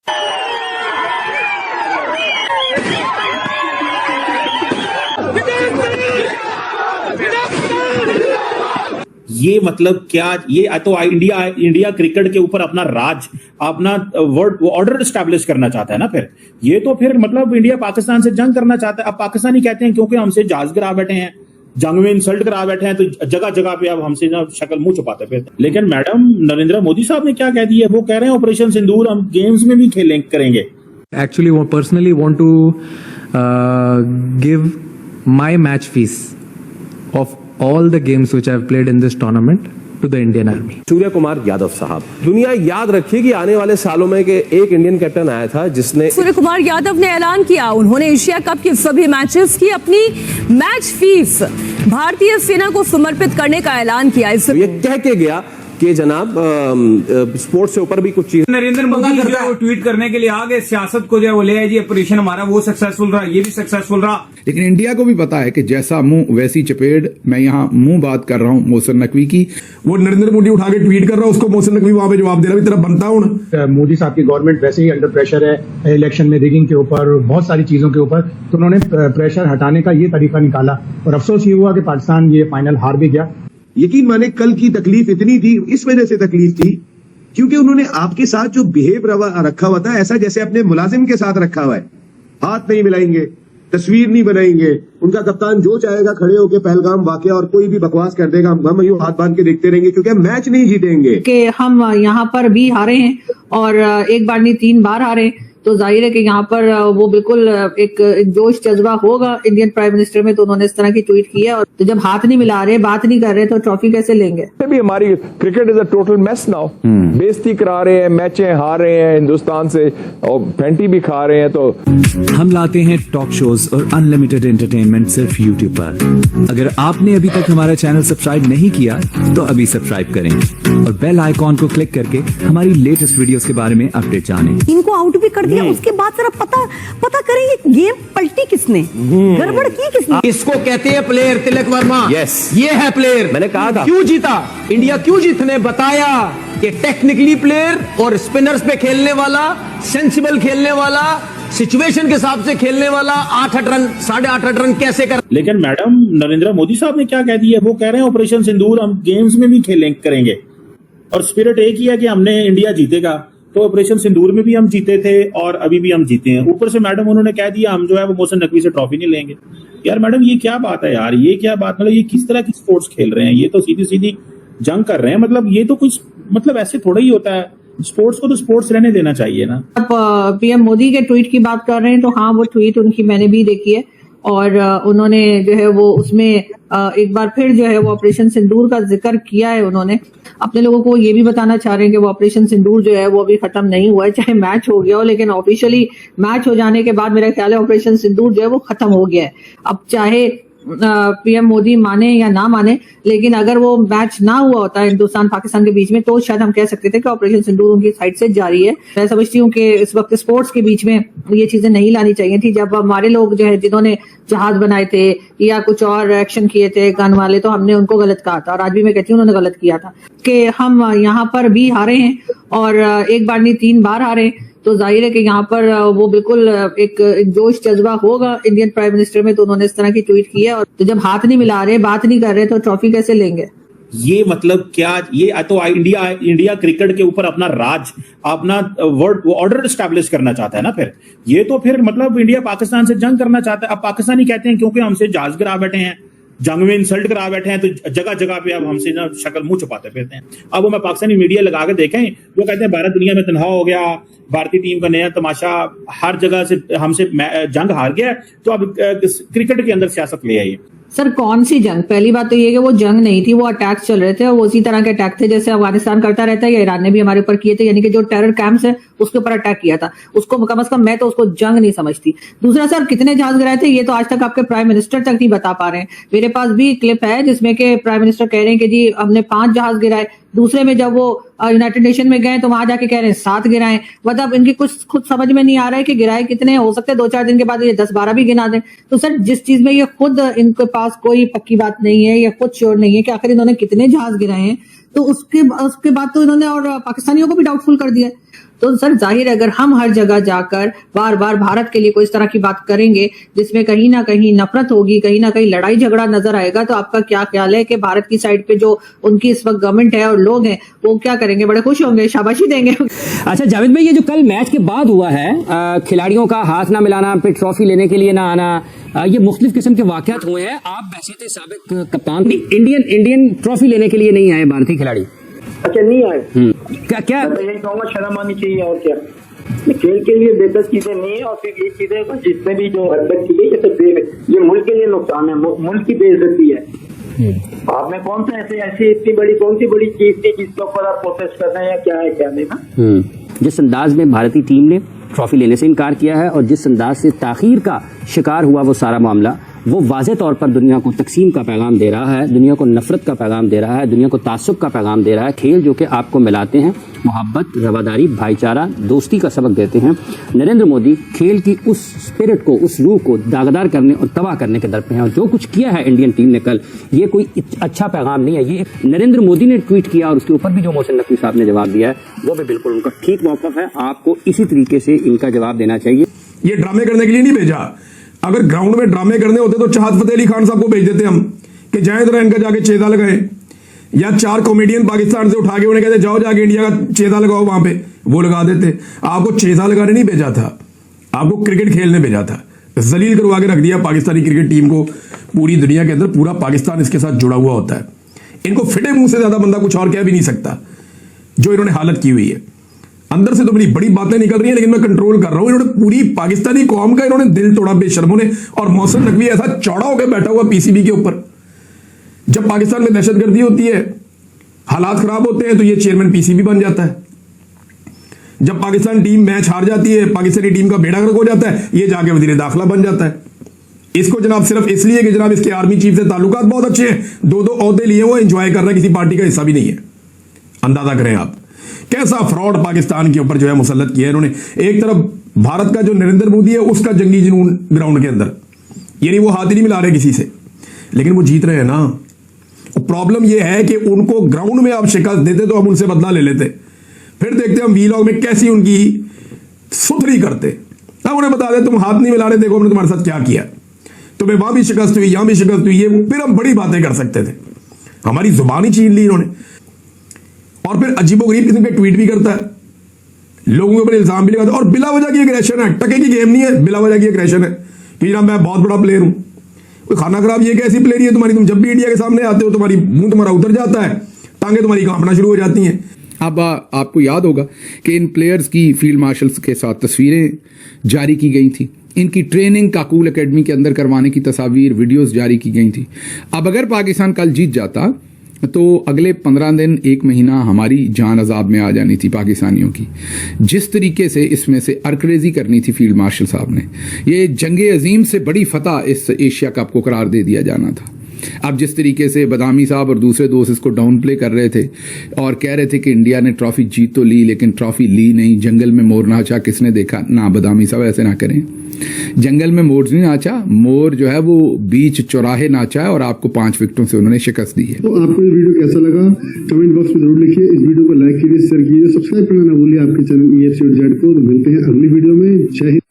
ये मतलब क्या, ये तो इंडिया क्रिकेट के ऊपर अपना राज, अपना वर्ल्ड ऑर्डर स्टैब्लिश करना चाहता है ना। फिर ये तो फिर मतलब इंडिया पाकिस्तान से जंग करना चाहता है। अब पाकिस्तानी कहते हैं क्योंकि हमसे जहाज गिरा बैठे हैं, जंग में इंसल्ट करा बैठे हैं, तो जगह जगह पे अब हमसे ना शक्ल मुंह छुपाते फिर। लेकिन मैडम नरेंद्र मोदी साहब ने क्या कह दिया, वो कह रहे हैं ऑपरेशन सिंदूर हम गेम्स में भी करेंगे। Actually, personally want to give my match fees of all the games which I've played in this tournament to the Indian Army. Surya Kumar Yadav साहब, दुनिया याद रखिए कि आने वाले सालों में कि एक इंडियन कैप्टन आया था जिसने, सूर्य कुमार यादव ने ऐलान किया उन्होंने एशिया कप के सभी मैचेस की अपनी मैच फीस भारतीय सेना को समर्पित करने का ऐलान किया। ये कह के गया कि जनाब स्पोर्ट्स से ऊपर भी कुछ चीज। नरेंद्र मोदी जो है वो ट्वीट करने के लिए आ गए, सियासत को जो है वो ले आए जी, ऑपरेशन हमारा वो सक्सेसफुल रहा, ये भी सक्सेसफुल रहा। लेकिन इंडिया को भी पता है कि जैसा मुंह वैसी चपेट। मैं यहाँ मुंह बात कर रहा हूँ मोहसिन नकवी की, वो नरेंद्र मोदी उठा के ट्वीट कर रहा है, उसको मोहसिन नकवी वहां पे जवाब दे रहा है, तरफ बनता हूं। मोदी साहब की गवर्नमेंट वैसे ही अंडर प्रेशर है, इलेक्शन में रिगिंग के ऊपर, बहुत सारी चीजों के ऊपर, तो उन्होंने प्रेशर हटाने का ये तरीका निकाला और अफसोस ये हुआ कि पाकिस्तान ये फाइनल हार भी गया। यकीन माने कल की तकलीफ इतनी थी, इस वजह से तकलीफ थी क्योंकि उन्होंने आपके साथ जो बिहेव रखा हुआ था ऐसा जैसे अपने मुलाजिम के साथ रखा हुआ है। हाथ नहीं मिलाएंगे, तस्वीर नहीं बनाएंगे, उनका कप्तान जो चाहेगा खड़े होकर पहलगाम वाकया और कोई भी बकवास कर देगा, हम यूं हाथ बांध के देखते रहेंगे क्योंकि हम मैच नहीं जीतेंगे। कि हम यहाँ पर भी हारे हैं और एक बार नहीं 3 बार हारे, तो जाहिर है कि यहाँ पर वो बिल्कुल एक जोश जज्बा होगा इंडियन प्राइम मिनिस्टर में, तो उन्होंने इस तरह की ट्वीट की है। और तो जब हाथ नहीं मिला रहे, बात नहीं कर रहे, तो ट्रॉफी कैसे लेंगे? भी हमारी cricket is a total mess now. बेइज्जती करा रहे हैं, मैचें हार रहे हैं हिंदुस्तान से और फेंटी भी खा रहे हैं। तो हम लाते हैं टॉक शोज और अनलिमिटेड एंटरटेनमेंट सिर्फ यूट्यूब पर। अगर आपने अभी तक हमारा चैनल सब्सक्राइब नहीं किया तो अभी सब्सक्राइब करें और बेल आइकॉन को क्लिक करके हमारी लेटेस्ट वीडियोस के बारे में अपडेट जानें। इनको आउट भी कर दिया, उसके बाद जरा पता करेंगे गेम पलटी किसने, गड़बड़ की किसने। इसको कहते हैं प्लेयर तिलक वर्मा। यस, ये है प्लेयर। मैंने कहा था क्यों जीता इंडिया, क्यों जीतने बताया कि टेक्निकली प्लेयर और स्पिनर्स पे खेलने वाला, सेंसिबल खेलने वाला, सिचुएशन के हिसाब से खेलने वाला, 8 रन 8.5 रन कैसे कर। लेकिन मैडम नरेंद्र मोदी साहब ने क्या कह दिया, वो कह रहे हैं ऑपरेशन सिंदूर हम गेम्स में भी करेंगे और स्पिरिट एक ही है कि हमने इंडिया जीतेगा। तो ऑपरेशन सिंदूर में भी हम जीते थे और अभी भी हम जीते हैं। ऊपर से मैडम उन्होंने कह दिया हम जो है वो मोहसिन नकवी से ट्रॉफी नहीं लेंगे। यार मैडम ये क्या बात है यार, ये क्या बात, मतलब ये किस तरह की स्पोर्ट्स खेल रहे हैं? ये तो सीधी सीधी जंग कर रहे हैं। मतलब ये तो कुछ मतलब ऐसे थोड़ा ही होता है। स्पोर्ट्स को तो स्पोर्ट्स रहने देना चाहिए ना। आप पीएम मोदी के ट्वीट की बात कर रहे हैं, तो हाँ वो ट्वीट उनकी मैंने भी देखी है और उन्होंने जो है वो उसमें एक बार फिर जो है वो ऑपरेशन सिंदूर का जिक्र किया है। उन्होंने अपने लोगों को ये भी बताना चाह रहे हैं कि वो ऑपरेशन सिंदूर जो है वो अभी खत्म नहीं हुआ है, चाहे मैच हो गया हो, लेकिन ऑफिशियली मैच हो जाने के बाद मेरा ख्याल है ऑपरेशन सिंदूर जो है वो खत्म हो गया है। अब चाहे पीएम मोदी माने या ना माने, लेकिन अगर वो मैच ना हुआ होता है हिंदुस्तान पाकिस्तान के बीच में, तो शायद हम कह सकते थे कि ऑपरेशन सिंदूर उनकी साइड से जारी है। मैं समझती हूँ कि इस वक्त स्पोर्ट्स के बीच में ये चीजें नहीं लानी चाहिए थी। जब हमारे लोग जो है जिन्होंने जहाज बनाए थे या कुछ और एक्शन किए थे गन वाले, तो हमने उनको गलत कहा था और आज भी मैं कहती हूँ उन्होंने गलत किया था कि हम यहाँ पर भी हारे हैं और एक बार नहीं 3 बार हारे, तो जाहिर है कि यहाँ पर वो बिल्कुल एक जोश जज्बा होगा इंडियन प्राइम मिनिस्टर में, तो उन्होंने इस तरह की ट्वीट की है। और तो जब हाथ नहीं मिला रहे, बात नहीं कर रहे, तो ट्रॉफी कैसे लेंगे? ये मतलब क्या, ये तो इंडिया क्रिकेट के ऊपर अपना राज, अपना वर्ल्ड ऑर्डर स्टैब्लिश करना चाहता है ना। फिर ये तो फिर मतलब इंडिया पाकिस्तान से जंग करना चाहता है। अब पाकिस्तानी कहते हैं क्योंकि हमसे जहाज गिरा बैठे हैं, जंग में इंसल्ट करा बैठे हैं, तो जगह जगह पे अब हमसे ना शक्ल मुंह छुपाते फिरते हैं। अब वो मैं पाकिस्तानी मीडिया लगा के देखें, वो कहते हैं भारत दुनिया में तन्हा हो गया, भारतीय टीम का नया तमाशा, हर जगह से हमसे जंग हार गया, तो अब क्रिकेट के अंदर सियासत ले आइए। सर कौन सी जंग? पहली बात तो ये कि वो जंग नहीं थी, वो अटैक्स चल रहे थे और वो उसी तरह के अटैक थे जैसे अफगानिस्तान करता रहता है या ईरान ने भी हमारे ऊपर किए थे, यानी कि जो टेरर कैंप्स है उसके ऊपर अटैक किया था। उसको कम से कम मैं तो उसको जंग नहीं समझती। दूसरा सर, कितने जहाज गिराए थे ये तो आज तक आपके प्राइम मिनिस्टर तक नहीं बता पा रहे हैं। मेरे पास भी क्लिप है जिसमें कि प्राइम मिनिस्टर कह रहे हैं कि जी हमने 5 जहाज गिराए, दूसरे में जब वो यूनाइटेड नेशन में गए तो वहां जाके कह रहे हैं 7 गिराए। मतलब इनकी कुछ खुद समझ में नहीं आ रहा है कि गिराए कितने, हो सकते हैं 2-4 दिन के बाद ये 10-12 भी गिना दें। तो सर जिस चीज में ये खुद इनके पास कोई पक्की बात नहीं है या खुद श्योर नहीं है कि आखिर इन्होंने कितने जहाज गिराए हैं, तो उसके बाद तो इन्होंने और पाकिस्तानियों को भी डाउटफुल कर दिया। तो सर जाहिर है अगर हम हर जगह जाकर बार बार भारत के लिए कोई इस तरह की बात करेंगे जिसमें कहीं ना कहीं नफरत होगी, कहीं ना कहीं लड़ाई झगड़ा नजर आएगा, तो आपका क्या ख्याल है कि भारत की साइड पे जो उनकी इस वक्त गवर्नमेंट है और लोग हैं वो क्या करेंगे? बड़े खुश होंगे, शाबाशी देंगे। अच्छा जावेद भाई, ये जो कल मैच के बाद हुआ है, खिलाड़ियों का हाथ ना मिलाना, फिर ट्रॉफी लेने के लिए ना आना, ये मुख्तलिफ किस्म के वाकयात हुए हैं। आप वैसे साबिक कप्तान, इंडियन ट्रॉफी लेने के लिए नहीं आए भारतीय खिलाड़ी? अच्छा नहीं आए, क्या यही कहूँगा शर्म आनी चाहिए और क्या। खेल के लिए बेहतर चीजें नहीं है, और फिर ये चीजें जिसमें भी जो हरकत की गई ये मुल्क के लिए नुकसान है, मुल्क की बेइज्जती है। आपने कौन सा ऐसी इतनी बड़ी कौन सी बड़ी चीज थी जिसके ऊपर आप प्रोटेस्ट कर रहे हैं, क्या है क्या नहीं ना। जिस अंदाज में भारतीय टीम ने ट्रॉफी लेने से इनकार किया है और जिस अंदाज से ताखीर का शिकार हुआ वो सारा मामला, वो वाज़े तौर पर दुनिया को तकसीम का पैगाम दे रहा है, दुनिया को नफरत का पैगाम दे रहा है, दुनिया को तासुब का पैगाम दे रहा है। खेल जो कि आपको मिलाते हैं, मोहब्बत, रवादारी, भाईचारा, दोस्ती का सबक देते हैं। नरेंद्र मोदी खेल की उस स्पिरिट को, उस रूह को दागदार करने और तबाह करने के दर पे हैं। और जो कुछ किया है इंडियन टीम ने कल, ये कोई अच्छा पैगाम नहीं है। ये नरेंद्र मोदी ने ट्वीट किया और उसके ऊपर भी जो मोहसिन नकवी साहब ने जवाब दिया है वो भी बिल्कुल उनका ठीक मौक़िफ़ है। आपको इसी तरीके से इनका जवाब देना चाहिए। ये ड्रामे करने के लिए नहीं भेजा। अगर ग्राउंड में ड्रामे करने होते तो चाहत फतेह अली खान साहब को भेज देते हम कि जाए जरा इनका जाके छेदा लगाए, या 4 कॉमेडियन पाकिस्तान से उठा के उन्हें कहते जाओ जाके इंडिया का छेदा लगाओ, वहां पे वो लगा देते। आपको छेदा लगाने नहीं भेजा था, आपको क्रिकेट खेलने भेजा था। जलील करवा के रख दिया पाकिस्तानी क्रिकेट टीम को पूरी दुनिया के अंदर। पूरा पाकिस्तान इसके साथ जुड़ा हुआ होता है। इनको फिटे मुंह से ज्यादा बंदा कुछ और कह भी नहीं सकता जो इन्होंने हालत की हुई है। अंदर से तो बड़ी बड़ी बातें निकल रही हैं, लेकिन मैं कंट्रोल कर रहा हूं। इन्होंने पूरी पाकिस्तानी कौम का इन्होंने दिल तोड़ा बेशर्मों ने। और मोहसिन नकवी ऐसा चौड़ा होकर बैठा हुआ पीसीबी के ऊपर। जब पाकिस्तान में दहशतगर्दी होती है, हालात खराब होते हैं, तो ये चेयरमैन पीसीबी बन जाता है। जब पाकिस्तान टीम मैच हार जाती है, पाकिस्तानी टीम का बेड़ा गर्क हो जाता है, ये जाके वजीर दाखिला बन जाता है। इसको जनाब सिर्फ इसलिए कि जनाब इसके आर्मी चीफ से ताल्लुकात बहुत अच्छे हैं, 2-2 ओहदे लिए वो एंजॉय कर रहा है, किसी पार्टी का हिस्सा भी नहीं है। अंदाजा करें आप कैसा फ्रॉड पाकिस्तान के ऊपर जो है मुसल्लत किया है इन्होंने। एक तरफ भारत का जो नरेंद्र मोदी है उसका जंगी जुनून ग्राउंड के अंदर, यानी वो हाथ ही नहीं मिला रहे किसी से, लेकिन वो जीत रहे हैं ना। प्रॉब्लम ये है कि उनको ग्राउंड में आप शिकस्त देते तो हम उनसे बदला ले लेते, फिर देखते हम वीलॉग में कैसी उनकी सुथरी करते। अब उन्हें बता दे तुम हाथ नहीं मिला रहे, देखो हमने तुम्हारे साथ क्या किया, तुम्हें वहां भी शिकस्त हुई, यहां भी शिकस्त हुई, ये फिर हम बड़ी बातें कर सकते थे। हमारी जुबान ही छीन ली इन्होंने। और फिर अजीबोगरीब किस्म के ट्वीट भी करता है, लोगों के ऊपर इल्जाम भी लगाता है, और बिला वजह की एग्रेशन है। टके की गेम नहीं है, बिला वजह की एग्रेशन है कि जनाब मैं बहुत बड़ा प्लेयर हूं। कोई खाना खराब ये कैसी प्लेयर है तुम्हारी, तुम जब भी इंडिया के सामने आते हो तुम्हारी मुंह तुम्हारा उतर जाता है, टांगे तुम्हारी कांपना शुरू हो जाती हैं। अब आपको याद होगा कि इन प्लेयर्स की फील्ड मार्शल्स के साथ तस्वीरें जारी की गई थी, इनकी ट्रेनिंग काकूल एकेडमी के अंदर करवाने की तस्वीर वीडियोस जारी की गई थी। अब अगर पाकिस्तान कल जीत जाता तो अगले 15 दिन 1 महीना हमारी जान अजाब में आ जानी थी पाकिस्तानियों की। जिस तरीके से इसमें से अरकरेजी करनी थी फील्ड मार्शल साहब ने, ये जंगे अजीम से बड़ी फतह इस एशिया कप को करार दे दिया जाना था। अब जिस तरीके से बदामी साहब और दूसरे दोस्त इसको डाउन प्ले कर रहे थे और कह रहे थे कि इंडिया ने ट्रॉफी जीत तो ली लेकिन ट्रॉफी ली नहीं, जंगल में मोर नाचा किसने देखा ना, बदामी साहब ऐसे ना करें। जंगल में मोर नहीं नाचा, मोर जो है वो बीच चौराहे नाचा है और आपको 5 विकेटों से उन्होंने शिकस्त दी है। तो आपको ये वीडियो कैसा लगा कमेंट बॉक्स में जरूर लिखिए। इस वीडियो को लाइक कीजिए, शेयर कीजिए, सब्सक्राइब करना ना भूलिए आपके चैनल EFC को। मिलते हैं अगली वीडियो में। जय हिंद।